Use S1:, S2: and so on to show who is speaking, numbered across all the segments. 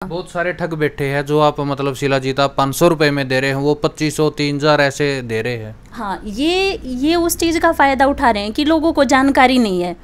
S1: बहुत सारे ठग बैठे हैं जो आप मतलब शिलाजीत आप 500 रुपए में दे रहे हैं, वो 2500 3000 ऐसे दे रहे हैं।
S2: हाँ, ये उस चीज़ का फ़ायदा उठा रहे हैं कि लोगों को जानकारी नहीं है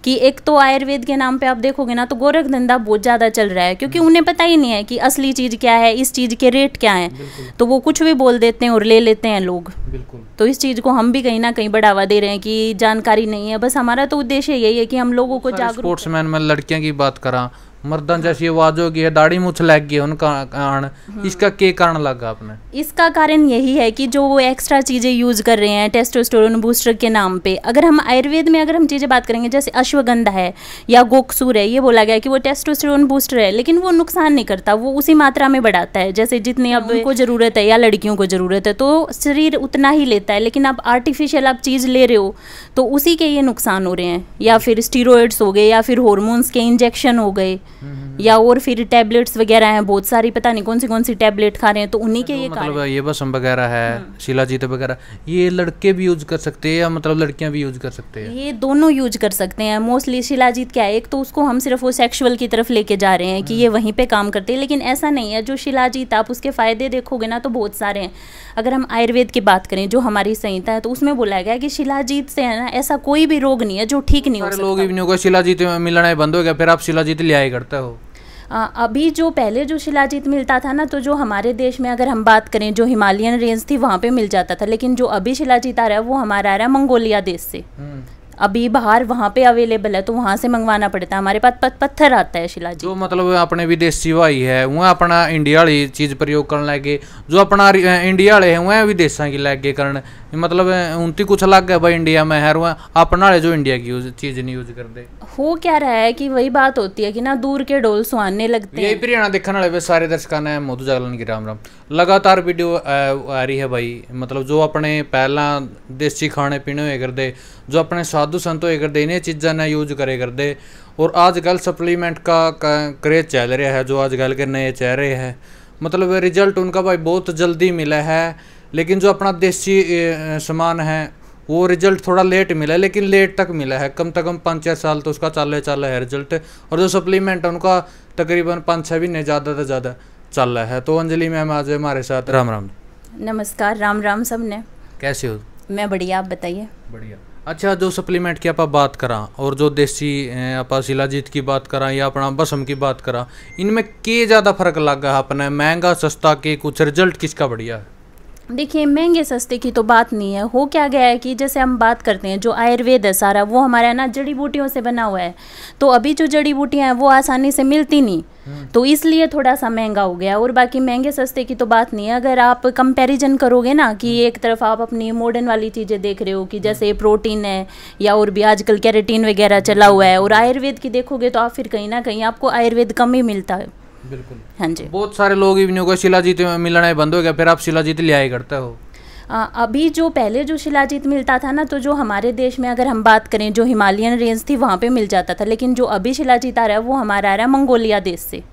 S2: कि एक तो आयुर्वेद के नाम पे आप देखोगे ना तो गोरख धंधा बहुत ज़्यादा चल रहा है, क्योंकि उन्हें पता ही नहीं है कि असली चीज़ क्या है, इस चीज़ के रेट क्या हैं, तो वो कुछ भी बोल देते हैं और ले लेते हैं लोग।
S1: बिल्कुल।
S2: तो इस चीज़ को हम भी कहीं ना कहीं बढ़ावा दे रहे हैं कि जानकारी नहीं है। बस हमारा तो उद्देश्य यही है कि हम लोगों को जागरूक।
S1: स्पोर्ट्समैन में लड़कियों की बात करा, मर्दन जैसी आवाज होगी है, दाढ़ी मूछ लग गई उनका कारण, इसका क्या कारण लगा आपने? इसका
S2: कारण यही है कि जो वो एक्स्ट्रा चीज़ें यूज़ कर रहे हैं टेस्टोस्टेरोन बूस्टर के नाम पे। अगर हम आयुर्वेद में अगर हम चीज़ें बात करेंगे, जैसे अश्वगंधा है या गोकसूर है, ये बोला गया कि वो टेस्टोस्टेरोन बूस्टर है, लेकिन वो नुकसान नहीं करता, वो उसी मात्रा में बढ़ाता है जैसे जितनी अब उनको ज़रूरत है या लड़कियों को ज़रूरत है, तो शरीर उतना ही लेता है। लेकिन आप आर्टिफिशियल आप चीज़ ले रहे हो तो उसी के ये नुकसान हो रहे हैं, या फिर स्टीरॉयड्स हो गए, या फिर हॉर्मोन्स के इंजेक्शन हो गए, या और फिर टैबलेट्स वगैरह हैं बहुत सारी, पता नहीं कौन सी टैबलेट खा रहे हैं, तो उन्हीं के ये
S1: मतलब ये बसम वगैरह है, शिलाजीत वगैरह, ये लड़के भी यूज कर सकते हैं या मतलब लड़कियां भी यूज कर सकते हैं?
S2: ये दोनों यूज कर सकते हैं। मोस्टली शिलाजीत क्या है, एक तो उसको हम सिर्फ वो सेक्सुअल की तरफ लेके जा रहे हैं कि ये वहीं पे काम करते हैं, लेकिन ऐसा नहीं है। जो शिलाजीत आप उसके फायदे देखोगे ना तो बहुत सारे हैं। अगर हम आयुर्वेद की बात करें, जो हमारी संहिता है, तो उसमें बोला गया कि शिलाजीत से है ना ऐसा कोई भी रोग नहीं है जो ठीक नहीं हो सकता।
S1: लोग भी नहीं, शिलाजीत मिलना बंद हो गया, फिर आप शिलाजीत ले आए करते हो?
S2: अभी जो पहले जो शिलाजीत मिलता था ना, तो जो हमारे देश में अगर हम बात करें, जो हिमालयन रेंज थी वहाँ पे मिल जाता था, लेकिन जो अभी शिलाजीत आ रहा है वो हमारा आ रहा है मंगोलिया देश से। अभी बाहर वहाँ पे अवेलेबल है, तो वहाँ से मंगवाना पड़ता है। हमारे पास पत्थर आता है शिलाजीत।
S1: जो मतलब अपने विदेशी भाई है वह अपना इंडिया वाली चीज़ प्रयोग करने लगे, जो अपना इंडिया वाले हैं वह विदेशों की लगे करने, मतलब उनकी कुछ अलग है भाई इंडिया में है, वह अपना वाले जो इंडिया की चीज़ नहीं यूज करते।
S2: हो क्या रहा है कि वही बात होती है कि ना दूर के ढोल सुहाने लगते हैं।
S1: यही प्रियाणा देखने वाले सारे दर्शकों ने मोदू जागलन की राम राम। लगातार वीडियो आ रही है भाई, मतलब जो अपने पहला देसी खाने पीने हुए करते, जो अपने साधु संत हुए करते, इन्हें चीज़ा ने यूज करे करते। और आजकल सप्लीमेंट का क्रेज चल रहा है, जो आजकल के नए चेहरे हैं, मतलब रिजल्ट उनका भाई बहुत जल्दी मिला है, लेकिन जो अपना देसी सामान है वो रिजल्ट थोड़ा लेट मिला है, लेकिन लेट तक मिला है, कम से कम 5-6 साल तो उसका चल है रिजल्ट। और जो सप्लीमेंट है उनका तकरीबन 5-6 महीने ज़्यादा से ज़्यादा चल रहा है। तो अंजलि मैम आज हमारे साथ। राम राम।
S2: नमस्कार, राम राम सबने।
S1: कैसे हो?
S2: मैं बढ़िया, आप बताइए।
S1: बढ़िया। अच्छा, जो सप्लीमेंट की आप बात करा और जो देसी आप शिलाजीत की बात करा या अपना बसम की बात करा, इनमें के ज़्यादा फर्क लगा अपने, महंगा सस्ता के कुछ रिजल्ट किसका बढ़िया है?
S2: देखिए, महंगे सस्ते की तो बात नहीं है। हो क्या गया है कि जैसे हम बात करते हैं, जो आयुर्वेद है सारा वो हमारा ना जड़ी बूटियों से बना हुआ है, तो अभी जो जड़ी बूटियां हैं वो आसानी से मिलती नहीं, तो इसलिए थोड़ा सा महंगा हो गया। और बाकी महंगे सस्ते की तो बात नहीं है। अगर आप कंपैरिजन करोगे ना कि एक तरफ आप अपनी मॉडर्न वाली चीज़ें देख रहे हो कि जैसे प्रोटीन है या और भी आजकल कैरेटीन वगैरह चला हुआ है, और आयुर्वेद की देखोगे तो आप फिर कहीं ना कहीं आपको आयुर्वेद कम ही मिलता है।
S1: बिल्कुल।
S2: हाँ जी।
S1: बहुत सारे लोग इवनिंग को शिलाजीत मिलना बंद हो गया, फिर आप शिलाजीत ले आए करते हो?
S2: अभी जो पहले जो शिलाजीत मिलता था ना, तो जो हमारे देश में अगर हम बात करें, जो हिमालयन रेंज थी वहाँ पे मिल जाता था, लेकिन जो अभी शिलाजीत आ रहा है वो हमारा आ रहा है मंगोलिया देश से।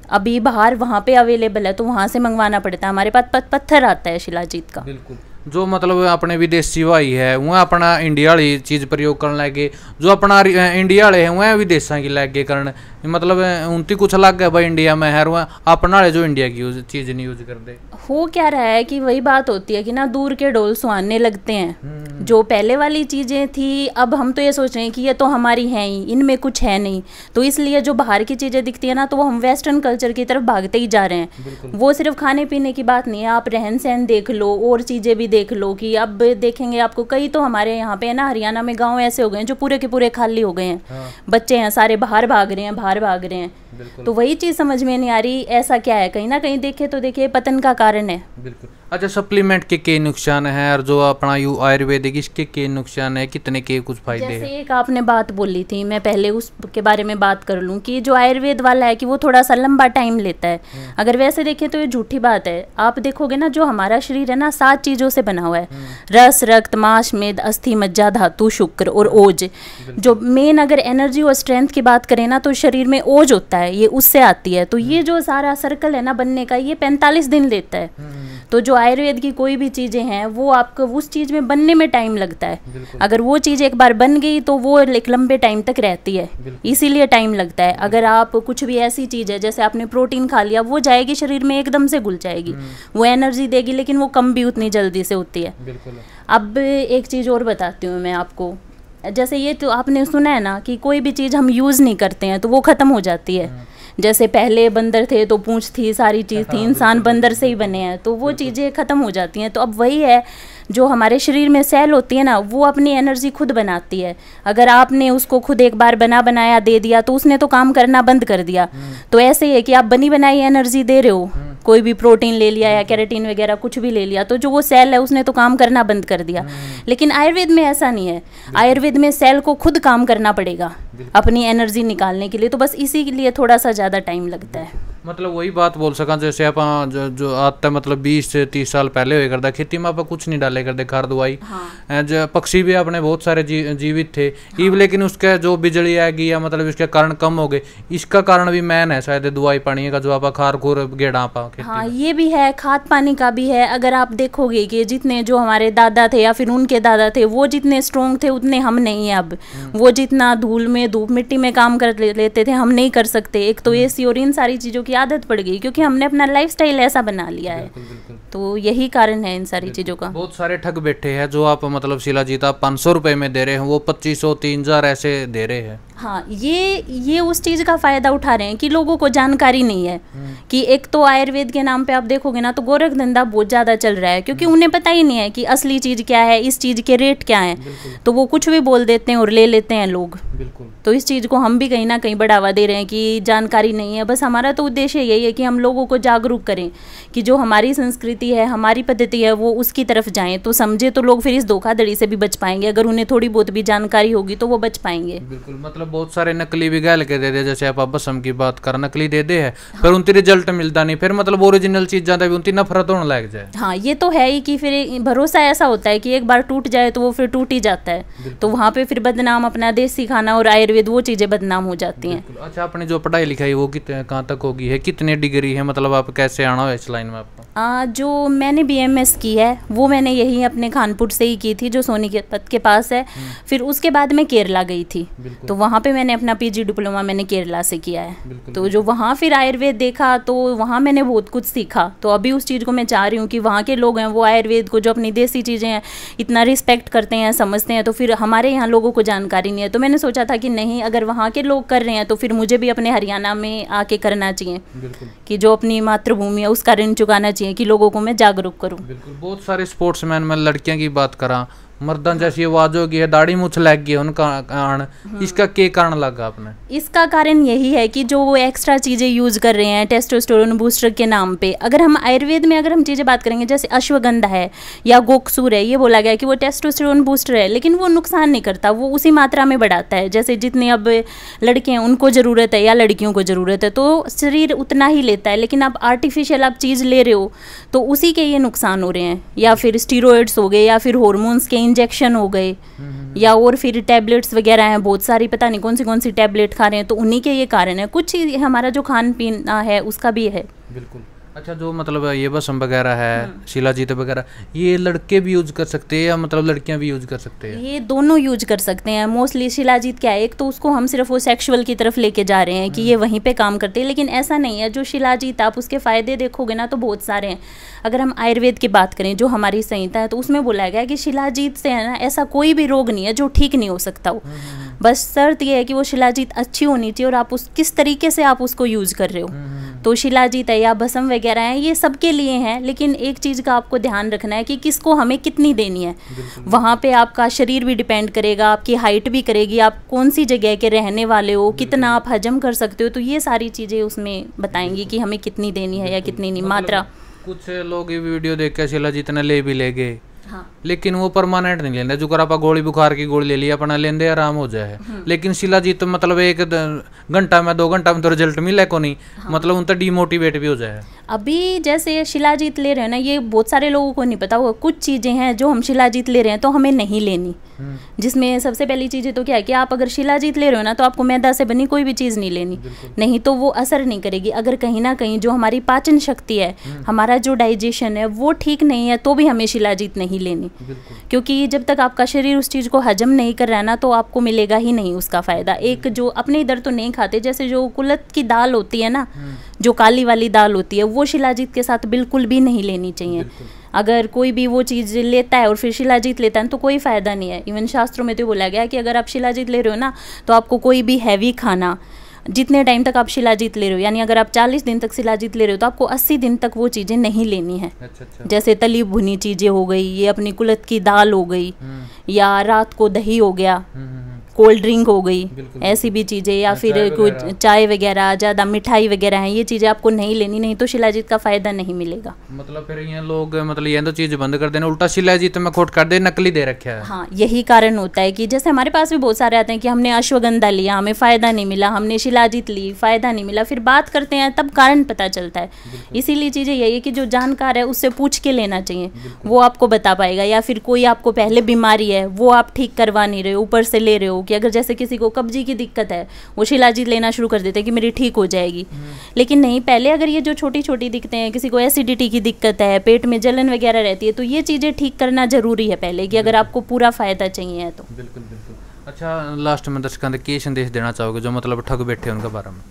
S2: अभी बाहर वहाँ पे अवेलेबल है, तो वहाँ से मंगवाना पड़ता है। हमारे पास पत्थर आता है शिलाजीत का।
S1: बिल्कुल। जो मतलब अपने विदेशी भाई है वह अपना इंडिया वाली चीज़ प्रयोग करने लगे, जो अपना इंडिया वाले हैं वह विदेशों की लगे करने, मतलब उनकी कुछ अलग है भाई इंडिया में है, वह अपना वाले जो इंडिया की चीज़ नहीं यूज करते।
S2: हो क्या रहा है कि वही बात होती है कि ना दूर के ढोल सुहाने लगते हैं। जो पहले वाली चीज़ें थी, अब हम तो ये सोच रहे हैं कि ये तो हमारी हैं ही, इनमें कुछ है नहीं, तो इसलिए जो बाहर की चीज़ें दिखती है ना, तो वो हम वेस्टर्न कल्चर की तरफ भागते ही जा रहे हैं। वो सिर्फ खाने पीने की बात नहीं है, आप रहन सहन देख लो और चीज़ें भी देख लो कि अब देखेंगे आपको कई तो हमारे यहाँ पे ना हरियाणा में गाँव ऐसे हो गए हैं जो पूरे के पूरे खाली हो गए हैं। बच्चे हैं सारे बाहर भाग रहे हैं। तो वही चीज़ समझ में नहीं आ रही, ऐसा क्या है? कहीं ना कहीं देखे तो देखिए पतन का कारण है।
S1: बिल्कुल। अच्छा, सप्लीमेंट के नुकसान है और जो अपना आयुर्वेदिक इसके नुकसान है, कितने के कुछ फायदे हैं?
S2: जैसे एक आपने बात बोली थी, मैं पहले उसके बारे में बात कर लूँ कि जो आयुर्वेद वाला है कि वो थोड़ा सा लंबा टाइम लेता है। अगर वैसे देखें तो ये झूठी बात है। आप देखोगे ना, जो हमारा शरीर है ना 7 चीज़ों से बना हुआ है, रस, रक्त, मांस, मेद, अस्थि, मज्जा, धातु, शुक्र और ओज। जो मेन अगर एनर्जी और स्ट्रेंथ की बात करें ना, तो शरीर में ओज होता है, ये उससे आती है। तो ये जो सारा सर्कल है ना बनने का, ये 45 दिन लेता है। तो जो आयुर्वेद की कोई भी चीज़ें हैं वो आपको उस चीज़ में बनने में टाइम लगता है। अगर वो चीज़ एक बार बन गई तो वो एक लंबे टाइम तक रहती है, इसीलिए टाइम लगता है। अगर आप कुछ भी ऐसी चीज़ है जैसे आपने प्रोटीन खा लिया, वो जाएगी शरीर में एकदम से घुल जाएगी, वो एनर्जी देगी, लेकिन वो कम भी उतनी जल्दी से होती है। अब एक चीज़ और बताती हूँ मैं आपको, जैसे ये तो आपने सुना है ना कि कोई भी चीज़ हम यूज़ नहीं करते हैं तो वो ख़त्म हो जाती है। जैसे पहले बंदर थे तो पूंछ थी, सारी चीज़ थी, इंसान बंदर से ही बने हैं, तो वो चीज़ें ख़त्म हो जाती हैं। तो अब वही है, जो हमारे शरीर में सेल होती है ना, वो अपनी एनर्जी खुद बनाती है। अगर आपने उसको खुद एक बार बनाया दे दिया तो उसने तो काम करना बंद कर दिया। तो ऐसे ही है कि आप बनी बनाई एनर्जी दे रहे हो, कोई भी प्रोटीन ले लिया या कैरेटीन वगैरह कुछ भी ले लिया, तो जो वो सेल है उसने तो काम करना बंद कर दिया। लेकिन आयुर्वेद में ऐसा नहीं है, आयुर्वेद में सेल को खुद काम करना पड़ेगा अपनी एनर्जी निकालने के लिए, तो बस इसी के लिए थोड़ा सा ज़्यादा टाइम लगता है।
S1: मतलब वही बात बोल सका, जैसे आप जो आता मतलब 20 से 30 साल पहले हुए करता खेती में आप कुछ नहीं डाले करते, खार दवाई। जो पक्षी भी अपने बहुत सारे जीवित थे ईव, लेकिन उसके जो बिजली आएगी या मतलब इसके कारण कम हो गए, इसका कारण भी मैन है शायद दवाई पानी का, जो आप खार खूर गेड़ा आप।
S2: हाँ, ये भी है, खाद पानी का भी है। अगर आप देखोगे कि जितने जो हमारे दादा थे या फिर उनके दादा थे, वो जितने स्ट्रोंग थे उतने हम नहीं है अब। वो जितना धूल में धूप मिट्टी में काम कर लेते थे, हम नहीं कर सकते। एक तो एसी और इन सारी चीज़ों की आदत पड़ गई, क्योंकि हमने अपना लाइफस्टाइल ऐसा बना लिया है। तो यही कारण है इन सारी चीज़ों का।
S1: बहुत सारे ठग बैठे हैं जो आप मतलब शिलाजीत आप 500 रुपये में दे रहे हैं, वो 2500 3000 ऐसे दे रहे हैं।
S2: हाँ, ये उस चीज़ का फ़ायदा उठा रहे हैं कि लोगों को जानकारी नहीं है कि एक तो आयुर्वेद के नाम पे आप देखोगे ना तो गोरख धंधा बहुत ज़्यादा चल रहा है, क्योंकि उन्हें पता ही नहीं है कि असली चीज़ क्या है, इस चीज़ के रेट क्या हैं, तो वो कुछ भी बोल देते हैं और ले लेते हैं लोग। तो इस चीज़ को हम भी कहीं ना कहीं बढ़ावा दे रहे हैं कि जानकारी नहीं है। बस हमारा तो उद्देश्य यही है कि हम लोगों को जागरूक करें कि जो हमारी संस्कृति है, हमारी पद्धति है, वो उसकी तरफ जाएं, तो समझे तो लोग फिर इस धोखाधड़ी से भी बच पाएंगे। अगर उन्हें थोड़ी बहुत भी जानकारी होगी तो वो बच पाएंगे।
S1: बिल्कुल, मतलब बहुत सारे नकली भी गाल के दे दे, जैसे आप बसम की बात कर, नकली दे दे है पर उनकी रिजल्ट मिलता नहीं, फिर मतलब ओरिजिनल चीज ज्यादा भी उनकी नफरत होने लग जाए।
S2: हाँ, ये तो है ही कि फिर भरोसा ऐसा होता है कि एक बार टूट जाए तो वो फिर टूट ही जाता है, तो वहाँ पे फिर बदनाम अपना देसी खाना और आयुर्वेद वो चीजें बदनाम हो जाती हैं।
S1: अच्छा, आपने जो पढ़ाई लिखाई वो कितने कहाँ तक होगी है, कितने डिग्री है, मतलब आप कैसे आना हो इस लाइन में आपको?
S2: जो मैंने BMS की है वो मैंने यही अपने खानपुर से ही की थी, जो सोनीपत के पास है। फिर उसके बाद मैं केरला गई थी, तो वहाँ पे मैंने अपना PG डिप्लोमा मैंने केरला से किया है। तो जो वहाँ फिर आयुर्वेद देखा तो वहाँ मैंने बहुत कुछ सीखा। तो अभी उस चीज़ को मैं चाह रही हूँ कि वहाँ के लोग हैं वो आयुर्वेद को, जो अपनी देसी चीज़ें हैं, इतना रिस्पेक्ट करते हैं, समझते हैं। तो फिर हमारे यहाँ लोगों को जानकारी नहीं है, तो मैंने सोचा था कि नहीं, अगर वहाँ के लोग कर रहे हैं तो फिर मुझे भी अपने हरियाणा में आके करना चाहिए, कि जो अपनी मातृभूमि है उसका ऋण चुकाना चाहिए, कि लोगों को मैं जागरूक करूँ।
S1: बिल्कुल, बहुत सारे स्पोर्ट्समैन, मैं लड़कियों की बात करा, मर्दां जैसी आवाज होगी है, दाढ़ी मूछ लग गई है उनका कारण, इसका क्या कारण लगा आपने?
S2: इसका कारण यही है कि जो वो एक्स्ट्रा चीज़ें यूज़ कर रहे हैं टेस्टोस्टेरोन बूस्टर के नाम पे। अगर हम आयुर्वेद में अगर हम चीज़ें बात करेंगे, जैसे अश्वगंधा है या गोकसूर है, ये बोला गया कि वो टेस्टोस्टेरोन बूस्टर है, लेकिन वो नुकसान नहीं करता, वो उसी मात्रा में बढ़ाता है जैसे जितने अब लड़के हैं उनको ज़रूरत है या लड़कियों को ज़रूरत है, तो शरीर उतना ही लेता है। लेकिन आप आर्टिफिशियल आप चीज़ ले रहे हो तो उसी के ये नुकसान हो रहे हैं, या फिर स्टीरॉयड्स हो गए, या फिर हॉर्मोन्स के इंजेक्शन हो गए, या और फिर टैबलेट्स वगैरह हैं बहुत सारी, पता नहीं कौन सी टैबलेट खा रहे हैं, तो उन्हीं के ये कारण है। कुछ हमारा जो खान पीन है उसका भी है। बिल्कुल।
S1: अच्छा, जो मतलब ये बसम वगैरह है, शिलाजीत वगैरह, ये लड़के भी यूज कर सकते हैं या मतलब लड़कियां भी यूज कर सकते हैं?
S2: ये दोनों यूज कर सकते हैं। मोस्टली शिलाजीत क्या है, एक तो उसको हम सिर्फ वो सेक्सुअल की तरफ लेके जा रहे हैं कि ये वहीं पे काम करते हैं, लेकिन ऐसा नहीं है। जो शिलाजीत आप उसके फायदे देखोगे ना तो बहुत सारे हैं। अगर हम आयुर्वेद की बात करें, जो हमारी संहिता है, तो उसमें बोला गया है कि शिलाजीत से है ना ऐसा कोई भी रोग नहीं है जो ठीक नहीं हो सकता हो। बस शर्त ये है कि वो शिलाजीत अच्छी होनी चाहिए और आप उस किस तरीके से आप उसको यूज कर रहे हो। तो शिलाजीत है या भस्म वगैरह है, ये सबके लिए हैं, लेकिन एक चीज़ का आपको ध्यान रखना है कि किसको हमें कितनी देनी है। वहाँ पे आपका शरीर भी डिपेंड करेगा, आपकी हाइट भी करेगी, आप कौन सी जगह के रहने वाले हो, कितना आप हजम कर सकते हो, तो ये सारी चीज़ें उसमें बताएंगी कि हमें कितनी देनी है या कितनी नहीं, मात्रा।
S1: कुछ लोग ये वीडियो देख के शिलाजीत ने ले भी ले गए, लेकिन वो परमानेंट नहीं लेंगे। जो कर आप गोली बुखार की गोली ले लिया अपना लेंदे आराम हो जाए, लेकिन शिलाजीत मतलब 1 घंटा में 2 घंटा में तो रिजल्ट मिले को नहीं, मतलब उन तो डिमोटिवेट भी हो जाए।
S2: अभी जैसे शिलाजीत ले रहे हैं ना, ये बहुत सारे लोगों को नहीं पता होगा, कुछ चीज़ें हैं जो हम शिलाजीत ले रहे हैं तो हमें नहीं लेनी, जिसमें सबसे पहली चीज़ तो क्या है कि आप अगर शिलाजीत ले रहे हो ना, तो आपको मैदा से बनी कोई भी चीज़ नहीं लेनी, नहीं तो वो असर नहीं करेगी। अगर कहीं ना कहीं जो हमारी पाचन शक्ति है, हमारा जो डाइजेशन है वो ठीक नहीं है, तो भी हमें शिलाजीत नहीं लेनी, क्योंकि जब तक आपका शरीर उस चीज़ को हजम नहीं कर रहा है ना, तो आपको मिलेगा ही नहीं उसका फ़ायदा। एक जो अपने इधर तो नहीं खाते, जैसे जो कुलत की दाल होती है ना, जो काली वाली दाल होती है, वो शिलाजीत के साथ बिल्कुल भी नहीं लेनी चाहिए। अगर कोई भी वो चीज़ लेता है और फिर शिलाजीत लेता है तो कोई फ़ायदा नहीं है। इवन शास्त्रों में तो बोला गया है कि अगर आप शिलाजीत ले रहे हो ना, तो आपको कोई भी हैवी खाना, जितने टाइम तक आप शिलाजीत ले रहे हो, यानी अगर आप 40 दिन तक शिलाजीत ले रहे हो, तो आपको 80 दिन तक वो चीज़ें नहीं लेनी है। अच्छा। जैसे तली भुनी चीज़ें हो गई, ये अपनी कुलत की दाल हो गई, या रात को दही हो गया, कोल्ड ड्रिंक हो गई, ऐसी भी चीज़ें, या फिर कुछ चाय वगैरह, ज़्यादा मिठाई वगैरह हैं, ये चीज़ें आपको नहीं लेनी, नहीं तो शिलाजीत का फ़ायदा नहीं मिलेगा।
S1: मतलब फिर ये लोग मतलब ये तो चीज़ बंद कर देना, उल्टा शिलाजीत में खोट कर दे, नकली दे रखा है।
S2: हाँ, यही कारण होता है कि जैसे हमारे पास भी बहुत सारे आते हैं कि हमने अश्वगंधा लिया, हमें फ़ायदा नहीं मिला, हमने शिलाजीत ली, फ़ायदा नहीं मिला, फिर बात करते हैं तब कारण पता चलता है। इसीलिए चीज़ें यही है कि जो जानकार है उससे पूछ के लेना चाहिए, वो आपको बता पाएगा। या फिर कोई आपको पहले बीमारी है, वो आप ठीक करवा नहीं रहे हो, ऊपर से ले रहे हो, कि अगर जैसे किसी को कब्जी की दिक्कत है, वो शिलाजीत लेना शुरू कर देते हैं कि मेरी ठीक हो जाएगी, लेकिन नहीं, पहले अगर ये जो छोटी छोटी दिक्कतें हैं, किसी को एसिडिटी की दिक्कत है, पेट में जलन वगैरह रहती है, तो ये चीज़ें ठीक करना जरूरी है पहले, कि अगर आपको पूरा फ़ायदा चाहिए तो।
S1: बिल्कुल बिल्कुल। अच्छा, लास्ट में दर्शकों को क्या संदेश देना चाहोगे जो मतलब ठग बैठे उनके बारे में?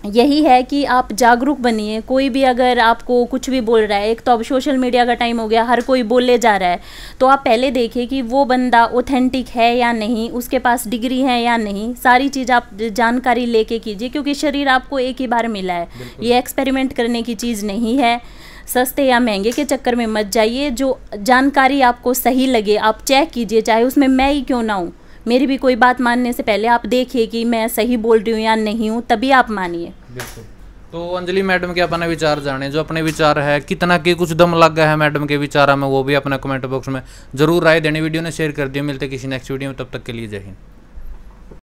S2: यही है कि आप जागरूक बनिए। कोई भी अगर आपको कुछ भी बोल रहा है, एक तो अब सोशल मीडिया का टाइम हो गया, हर कोई बोले जा रहा है, तो आप पहले देखिए कि वो बंदा ऑथेंटिक है या नहीं, उसके पास डिग्री है या नहीं, सारी चीज़ आप जानकारी लेके कीजिए, क्योंकि शरीर आपको एक ही बार मिला है, ये एक्सपेरिमेंट करने की चीज़ नहीं है। सस्ते या महंगे के चक्कर में मत जाइए, जो जानकारी आपको सही लगे आप चेक कीजिए, चाहे उसमें मैं ही क्यों ना हूँ। मेरी भी कोई बात मानने से पहले आप देखिए कि मैं सही बोल रही हूँ या नहीं हूँ, तभी आप मानिए।
S1: बिल्कुल। तो अंजलि मैडम के अपना विचार जाने, जो अपने विचार है कितना के कुछ दम लग गया है मैडम के विचार में, वो भी अपना कमेंट बॉक्स में जरूर राय देने। वीडियो ने शेयर कर दिया। मिलते किसी नेक्स्ट वीडियो में, तब तक के लिए जय हिंद।